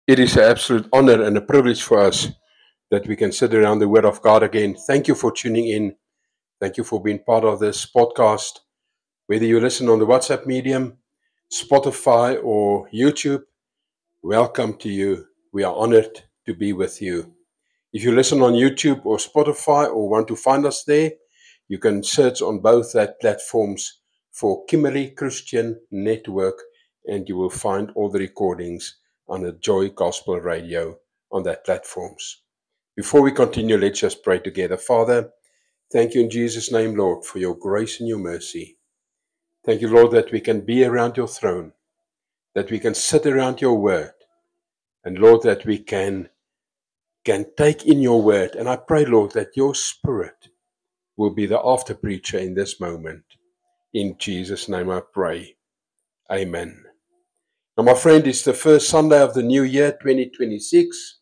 It is an absolute honor and a privilege for us that we can sit around the Word of God again. Thank you for tuning in. Thank you for being part of this podcast. Whether you listen on the WhatsApp medium, Spotify, or YouTube, welcome to you. We are honored to be with you. If you listen on YouTube or Spotify or want to find us there, you can search on both that platforms for Kimberley Christian Network and you will find all the recordings on the Joy Gospel Radio on that platforms. Before we continue, let's just pray together. Father, thank you in Jesus' name, Lord, for your grace and your mercy. Thank you, Lord, that we can be around your throne, that we can sit around your word, and Lord, that we can take in your word. And I pray, Lord, that your spirit will be the after preacher in this moment. In Jesus' name I pray. Amen. Now, my friend, it's the first Sunday of the new year, 2026.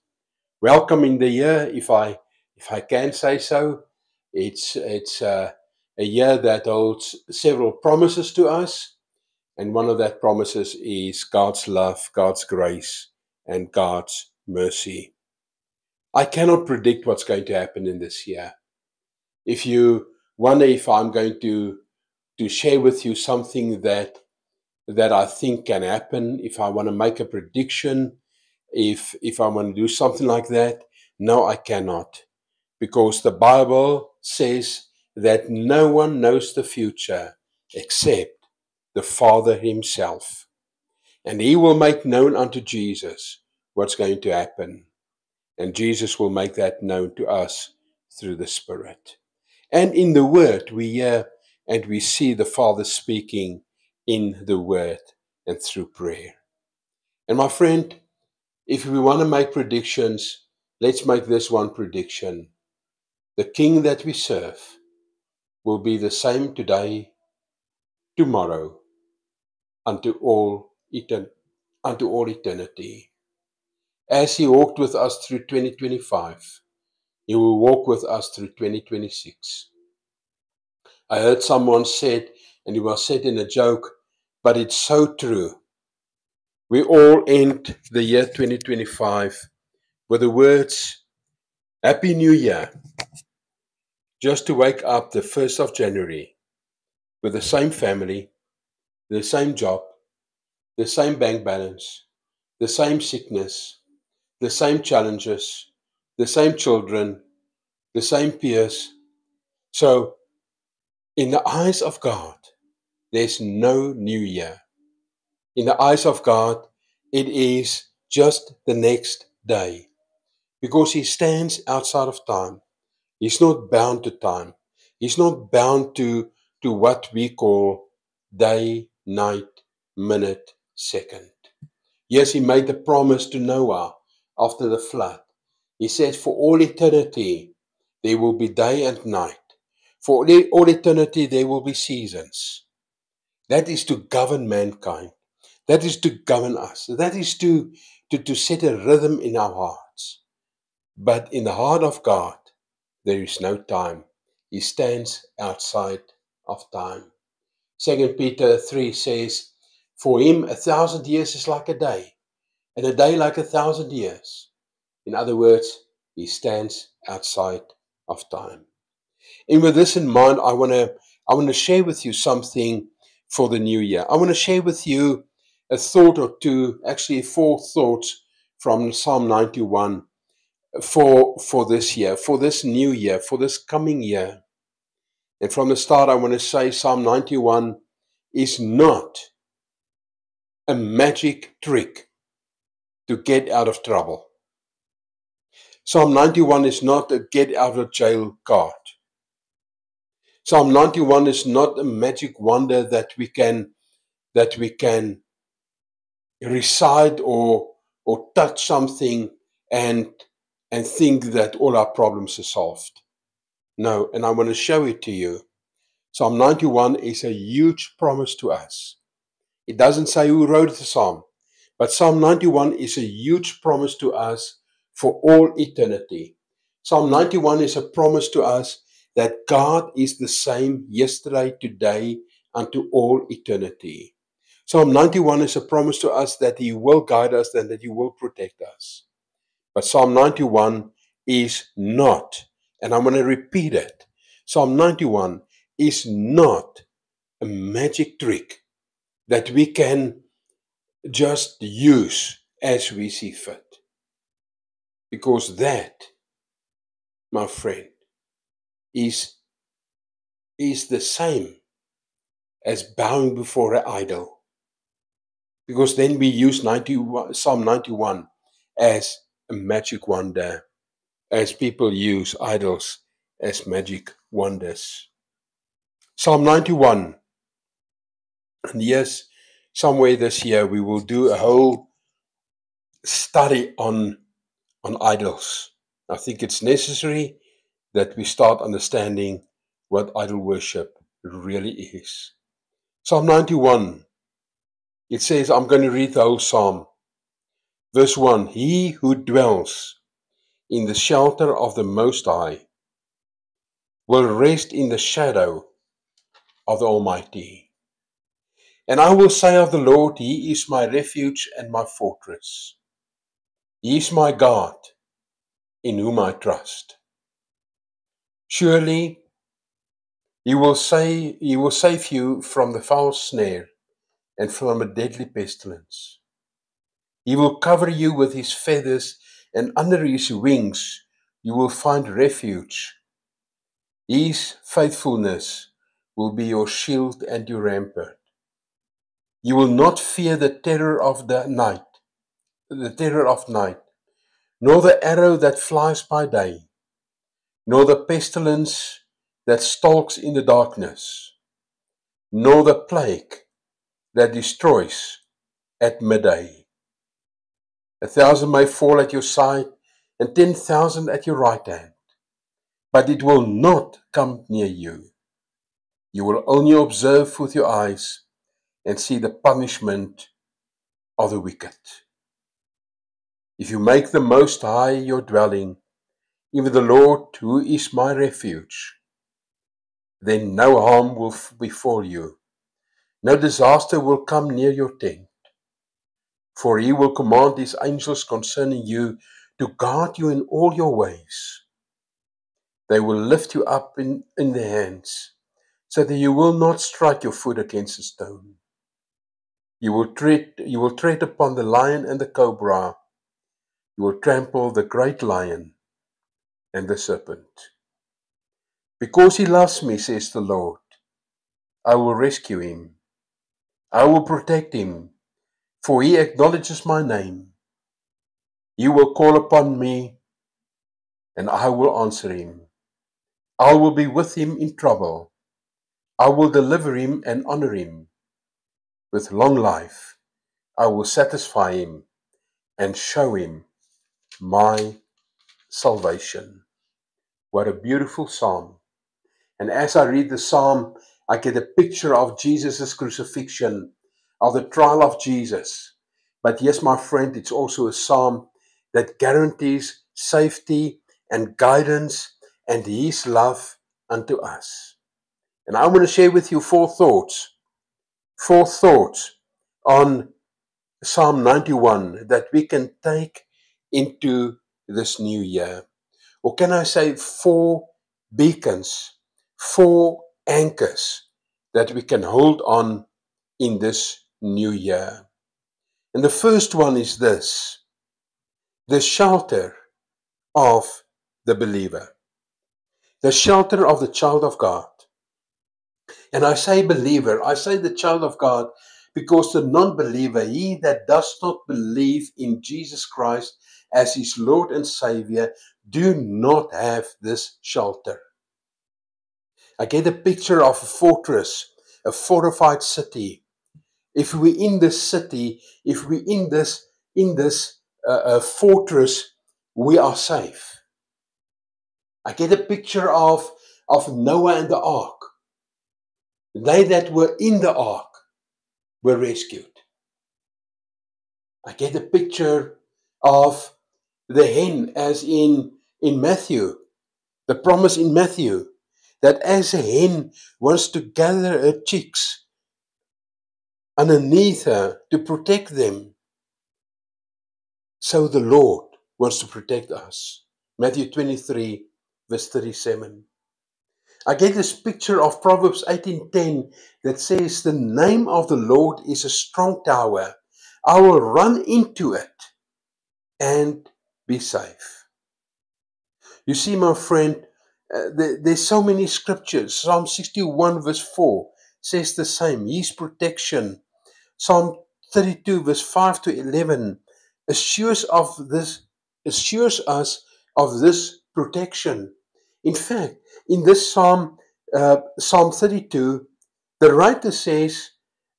Welcome in the year, if I can say so. It's a year that holds several promises to us, and one of that promises is God's love, God's grace, and God's mercy. I cannot predict what's going to happen in this year. If you wonder if I'm going to share with you something that I think can happen, if I want to make a prediction, if I want to do something like that, no, I cannot. Because the Bible says that no one knows the future except the Father himself. And he will make known unto Jesus what's going to happen. And Jesus will make that known to us through the Spirit. And in the Word, we hear and we see the Father speaking in the Word and through prayer. And my friend, if we want to make predictions, let's make this one prediction. The King that we serve will be the same today, tomorrow, unto all eternity. As he walked with us through 2025, he will walk with us through 2026. I heard someone said, and it was said in a joke, but it's so true. We all end the year 2025 with the words, Happy New Year, just to wake up the 1st of January with the same family, the same job, the same bank balance, the same sickness, the same challenges, the same children, the same peers. So, in the eyes of God, there's no new year. In the eyes of God, it is just the next day. Because he stands outside of time. He's not bound to time. He's not bound to what we call day, night, minute, second. Yes, he made the promise to Noah after the flood. He said, for all eternity, there will be day and night. For all eternity, there will be seasons. That is to govern mankind. That is to govern us. That is to set a rhythm in our hearts. But in the heart of God, there is no time. He stands outside of time. 2 Peter 3 says, for him 1,000 years is like a day, and a day like 1,000 years. In other words, he stands outside of time. And with this in mind, I want to share with you something for the new year. I want to share with you a thought or two, actually 4 thoughts from Psalm 91 for this year, for this new year, for this coming year. And from the start, I want to say Psalm 91 is not a magic trick to get out of trouble. Psalm 91 is not a get out of jail card. Psalm 91 is not a magic wonder that we can recite or touch something and think that all our problems are solved. No, and I want to show it to you. Psalm 91 is a huge promise to us. It doesn't say who wrote the psalm, but Psalm 91 is a huge promise to us for all eternity. Psalm 91 is a promise to us that God is the same yesterday, today, unto all eternity. Psalm 91 is a promise to us that He will guide us and that He will protect us. But Psalm 91 is not, and I'm going to repeat it, Psalm 91 is not a magic trick that we can just use as we see fit. Because that, my friend, is the same as bowing before an idol. Because then we use Psalm 91 as a magic wonder, as people use idols as magic wonders. Psalm 91, and yes, somewhere this year we will do a whole study on idols. I think it's necessary that we start understanding what idol worship really is. Psalm 91, it says, I'm going to read the whole psalm. Verse 1, He who dwells in the shelter of the Most High will rest in the shadow of the Almighty. And I will say of the Lord, He is my refuge and my fortress. He is my God, in whom I trust. Surely He will save you from the foul snare and from a deadly pestilence. He will cover you with His feathers, and under His wings you will find refuge. His faithfulness will be your shield and your rampart. You will not fear the terror of night, nor the arrow that flies by day, nor the pestilence that stalks in the darkness, nor the plague that destroys at midday. 1,000 may fall at your side, and 10,000 at your right hand, but it will not come near you. You will only observe with your eyes and see the punishment of the wicked. If you make the Most High your dwelling, even the Lord, who is my refuge, then no harm will befall you, no disaster will come near your tent. For He will command His angels concerning you to guard you in all your ways. They will lift you up in their hands, so that you will not strike your foot against a stone. You will tread upon the lion and the cobra. You will trample the great lion and the serpent. Because He loves me, says the Lord, I will rescue him. I will protect him, for he acknowledges my name. He will call upon me, and I will answer him. I will be with him in trouble. I will deliver him and honor him. With long life, I will satisfy him and show him my salvation. What a beautiful psalm. And as I read the psalm, I get a picture of Jesus' crucifixion, of the trial of Jesus. But yes, my friend, it's also a psalm that guarantees safety and guidance and His love unto us. And I want to share with you four thoughts on Psalm 91 that we can take into this new year. Or can I say four beacons, four anchors that we can hold on in this new year. And the first one is this: the shelter of the believer, the shelter of the child of God. And I say believer, I say the child of God, because the non-believer, he that does not believe in Jesus Christ as his Lord and Savior, do not have this shelter. I get a picture of a fortress, a fortified city. If we're in this city, if we're in this fortress, we are safe. I get a picture of Noah and the ark. They that were in the ark were rescued. I get a picture of the hen, as in Matthew, the promise in Matthew, that as a hen wants to gather her chicks underneath her to protect them. So the Lord wants to protect us. Matthew 23, verse 37. I get this picture of Proverbs 18:10 that says, the name of the Lord is a strong tower. I will run into it and be safe. You see, my friend, there's so many scriptures. Psalm 61 verse 4 says the same. His protection. Psalm 32 verse 5 to 11 assures us of this protection. In fact, in this Psalm 32, the writer says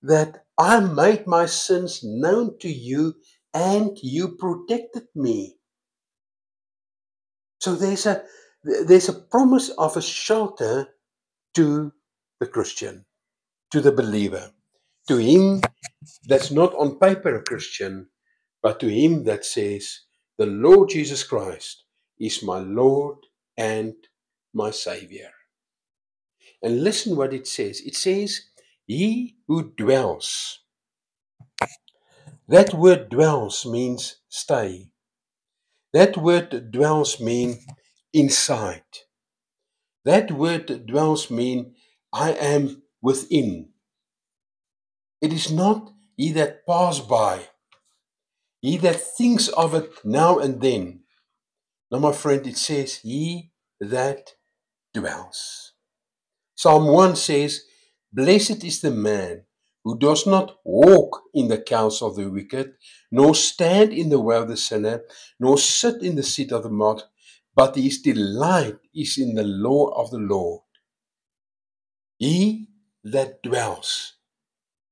that I made my sins known to you and you protected me. So there's a promise of a shelter to the Christian, to the believer, to him that's not on paper a Christian, but to him that says, the Lord Jesus Christ is my Lord and my Savior. And listen what it says. It says, he who dwells. That word dwells means stay. That word dwells means inside. That word dwells mean I am within. It is not he that pass by, he that thinks of it now and then. Now, my friend, it says he that dwells. Psalm 1 says, blessed is the man who does not walk in the counsel of the wicked, nor stand in the way of the sinner, nor sit in the seat of the mock, but his delight is in the law of the Lord. He that dwells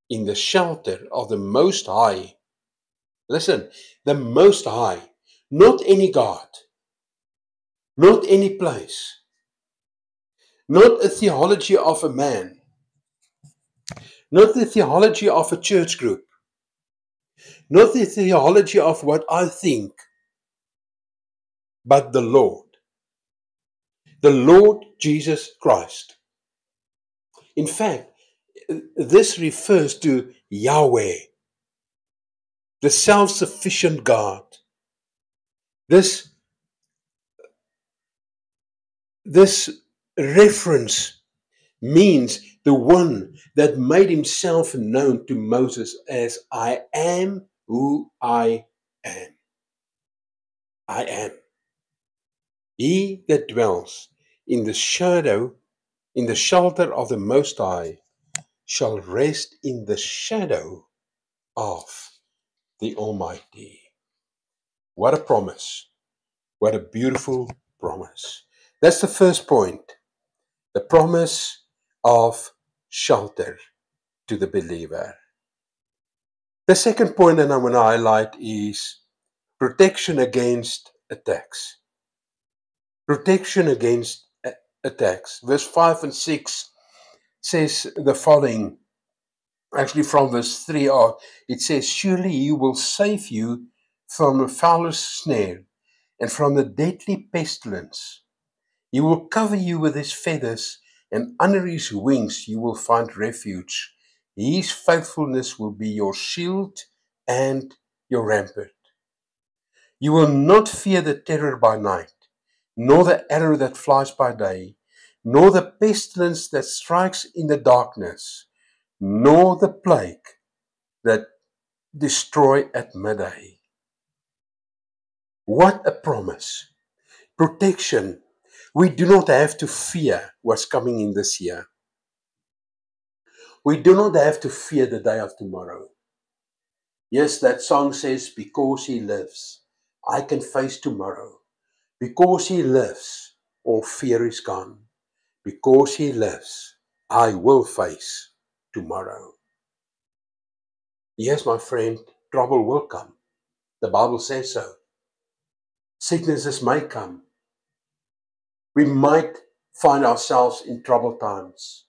in the shelter of the Most High. Listen, the Most High, not any God, not any place, not a theology of a man, not the theology of a church group, not the theology of what I think, but the Lord Jesus Christ. In fact, this refers to Yahweh, the self-sufficient God. This reference means the one that made himself known to Moses as I am who I am. I am. He that dwells in the shelter of the Most High shall rest in the shadow of the Almighty. What a promise. What a beautiful promise. That's the first point. The promise of shelter to the believer. The second point that I'm going to highlight is protection against attacks. Protection against attacks. Verse 5 and 6 says the following. Actually, from verse 3 on, it says, surely he will save you from a fowler's snare and from the deadly pestilence. He will cover you with his feathers, and under his wings you will find refuge. His faithfulness will be your shield and your rampart. You will not fear the terror by night, nor the arrow that flies by day, nor the pestilence that strikes in the darkness, nor the plague that destroy at midday. What a promise. Protection. We do not have to fear what's coming in this year. We do not have to fear the day of tomorrow. Yes, that song says, because he lives, I can face tomorrow. Because he lives, all fear is gone. Because he lives, I will face tomorrow. Yes, my friend, trouble will come. The Bible says so. Sicknesses may come. We might find ourselves in troubled times.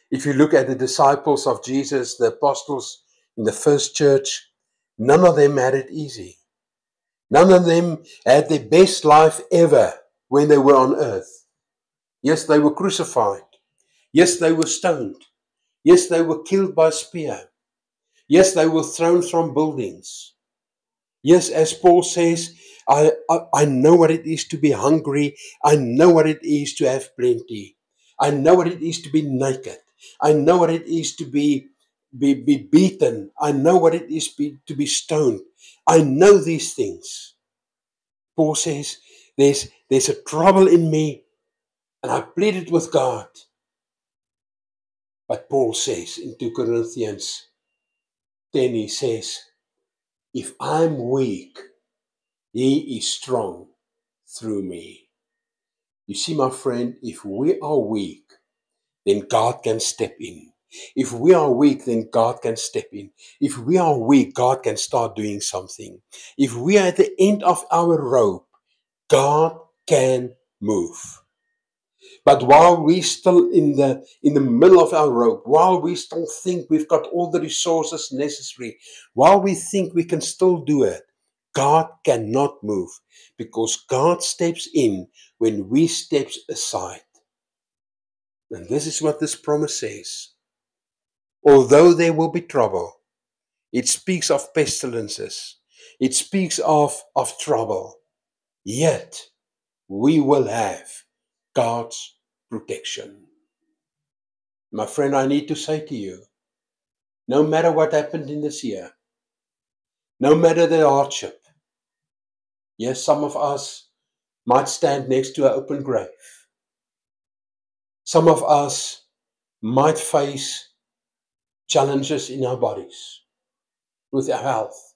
If you look at the disciples of Jesus, the apostles in the first church, none of them had it easy. None of them had their best life ever when they were on earth. Yes, they were crucified. Yes, they were stoned. Yes, they were killed by spear. Yes, they were thrown from buildings. Yes, as Paul says, I know what it is to be hungry. I know what it is to have plenty. I know what it is to be naked. I know what it is to be beaten. I know what it is to be stoned. I know these things. Paul says, there's a trouble in me, and I pleaded with God. But Paul says in 2 Corinthians 10, he says, if I'm weak, he is strong through me. You see, my friend, if we are weak, then God can step in. If we are weak, then God can step in. If we are weak, God can start doing something. If we are at the end of our rope, God can move. But while we still in the middle of our rope, while we still think we've got all the resources necessary, while we think we can still do it, God cannot move, because God steps in when we step aside. And this is what this promise says. Although there will be trouble, it speaks of pestilences, it speaks of trouble, yet we will have God's protection. My friend, I need to say to you, no matter what happened in this year, no matter the hardship, yes, some of us might stand next to an open grave. Some of us might face challenges in our bodies, with our health.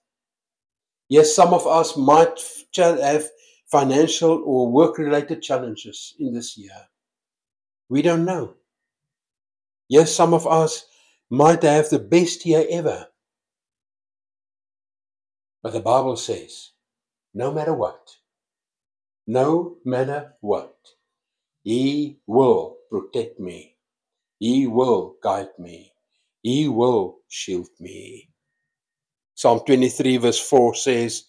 Yes, some of us might have financial or work-related challenges in this year. We don't know. Yes, some of us might have the best year ever. But the Bible says, no matter what, He will protect me. He will guide me. He will shield me. Psalm 23 verse 4 says,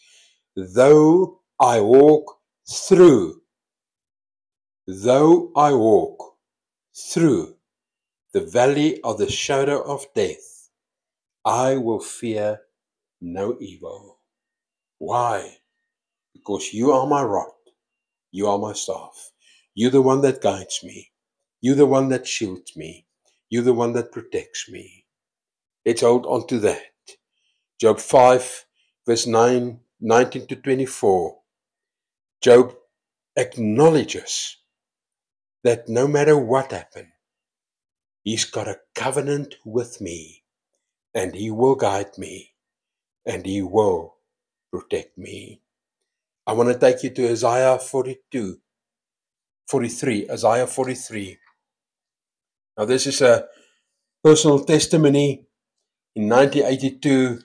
though I walk through the valley of the shadow of death, I will fear no evil. Why? Because you are my rod. You are my staff. You're the one that guides me. You're the one that shields me. You're the one that protects me. Let's hold on to that. Job 5 verse 19 to 24. Job acknowledges that no matter what happened, he's got a covenant with me, and he will guide me, and he will protect me. I want to take you to Isaiah 43. Now this is a personal testimony. In 1982,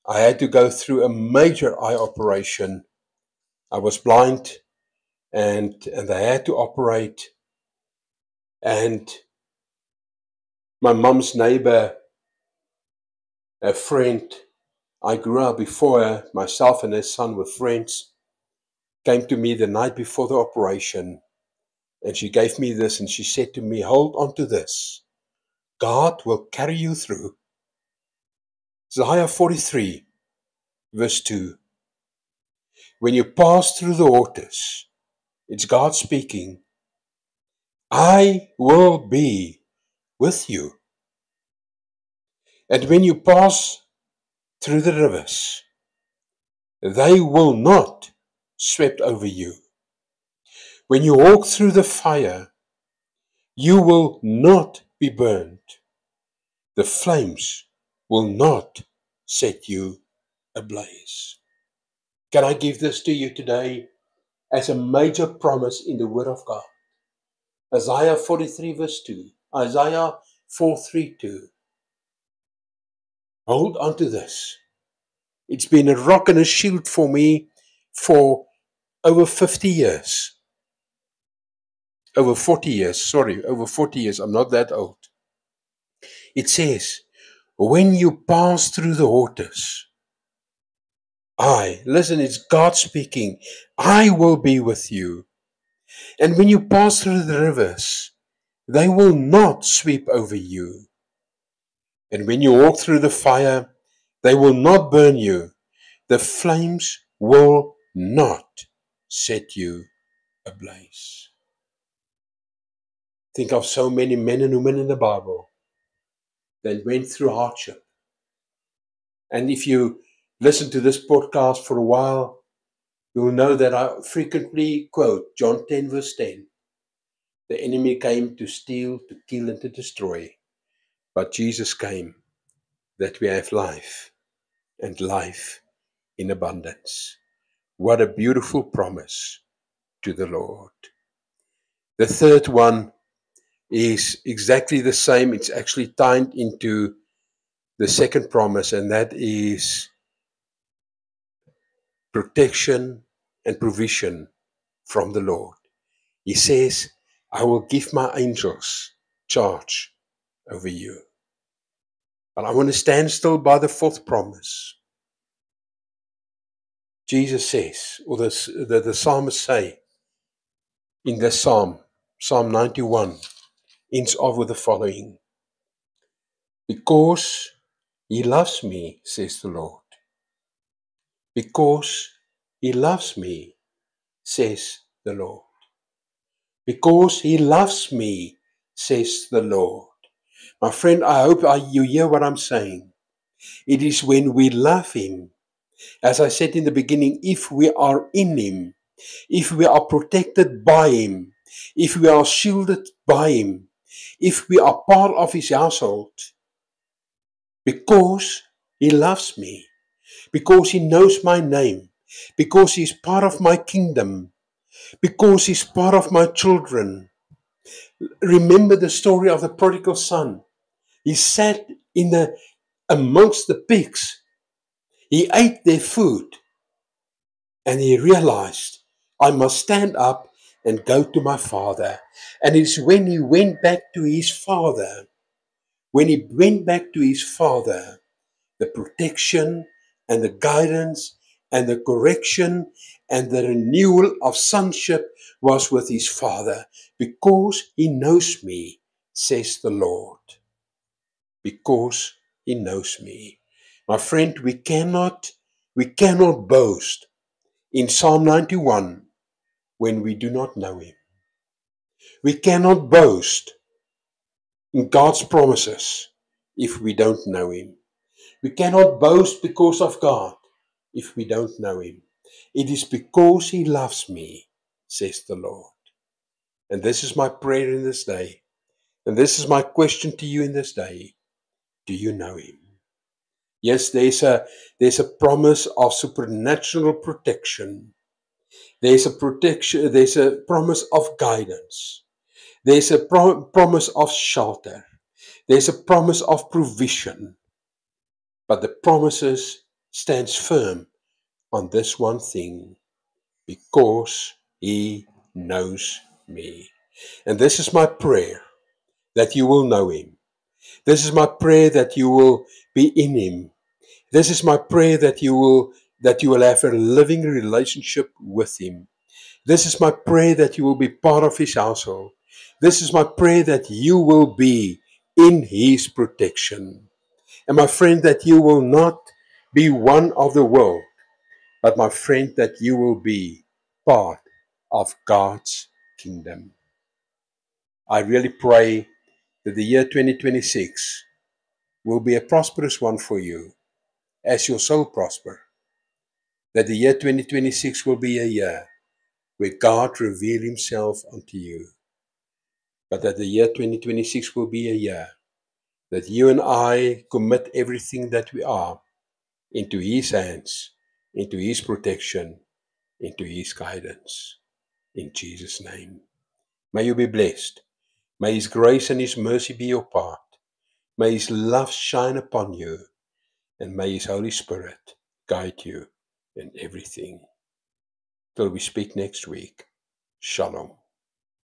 I had to go through a major eye operation. I was blind, and they had to operate. And my mom's neighbor, a friend, I grew up before her, myself and her son were friends, came to me the night before the operation, and she gave me this, and she said to me, hold on to this. God will carry you through. Isaiah 43, verse 2. When you pass through the waters, it's God speaking, I will be with you. And when you pass through the rivers, they will not sweep over you. When you walk through the fire, you will not be burned. The flames will not set you ablaze. Can I give this to you today as a major promise in the Word of God? Isaiah 43 verse 2. Isaiah 4:3-2. Hold on to this. It's been a rock and a shield for me for over 50 years. Over 40 years. I'm not that old. It says, when you pass through the waters, listen, it's God speaking, I will be with you. And when you pass through the rivers, they will not sweep over you. And when you walk through the fire, They will not burn you. The flames will not set you ablaze. Think of so many men and women in the Bible that went through hardship. And if you listen to this podcast for a while, you'll know that I frequently quote John 10 verse 10. The enemy came to steal, to kill, and to destroy. But Jesus came that we have life, and life in abundance. What a beautiful promise to the Lord. The third one is exactly the same. It's actually tied into the second promise, and that is protection and provision from the Lord. He says, I will give my angels charge over you. But I want to stand still by the fourth promise. Jesus says, or the psalmists say in this psalm, Psalm 91, ends off with the following. Because he loves me, says the Lord. Because he loves me, says the Lord. Because he loves me, says the Lord. My friend, I hope you hear what I'm saying. It is when we love him, as I said in the beginning, if we are in him, if we are protected by him, if we are shielded by him, if we are part of his household, because he loves me, because he knows my name, because he's part of my kingdom, because he's part of my children. Remember the story of the prodigal son. He sat amongst the pigs. He ate their food, and he realized, I must stand up and go to my father. And it's when he went back to his father, the protection and the guidance and the correction and the renewal of sonship was with his father. Because he knows me, says the Lord. Because he knows me. My friend, we cannot boast in Psalm 91 when we do not know him. We cannot boast in God's promises if we don't know him. We cannot boast because of God if we don't know him. It is because he loves me, says the Lord. And this is my prayer in this day. And this is my question to you in this day. Do you know him? Yes, there's a promise of supernatural protection. There's a promise of guidance. There's a promise of shelter. There's a promise of provision. But the promises stands firm on this one thing, because he knows me. And this is my prayer, that you will know him. This is my prayer that you will be in him. This is my prayer that you will have a living relationship with him. This is my prayer that you will be part of his household. This is my prayer that you will be in his protection. And my friend, that you will not be one of the world, but my friend, that you will be part of God's kingdom. I really pray that the year 2026 will be a prosperous one for you as your soul prosper. That the year 2026 will be a year where God reveal himself unto you. But that the year 2026 will be a year that you and I commit everything that we are into his hands, into his protection, into his guidance. In Jesus' name. May you be blessed. May his grace and his mercy be your part. May his love shine upon you. And may his Holy Spirit guide you in everything. Till we speak next week. Shalom.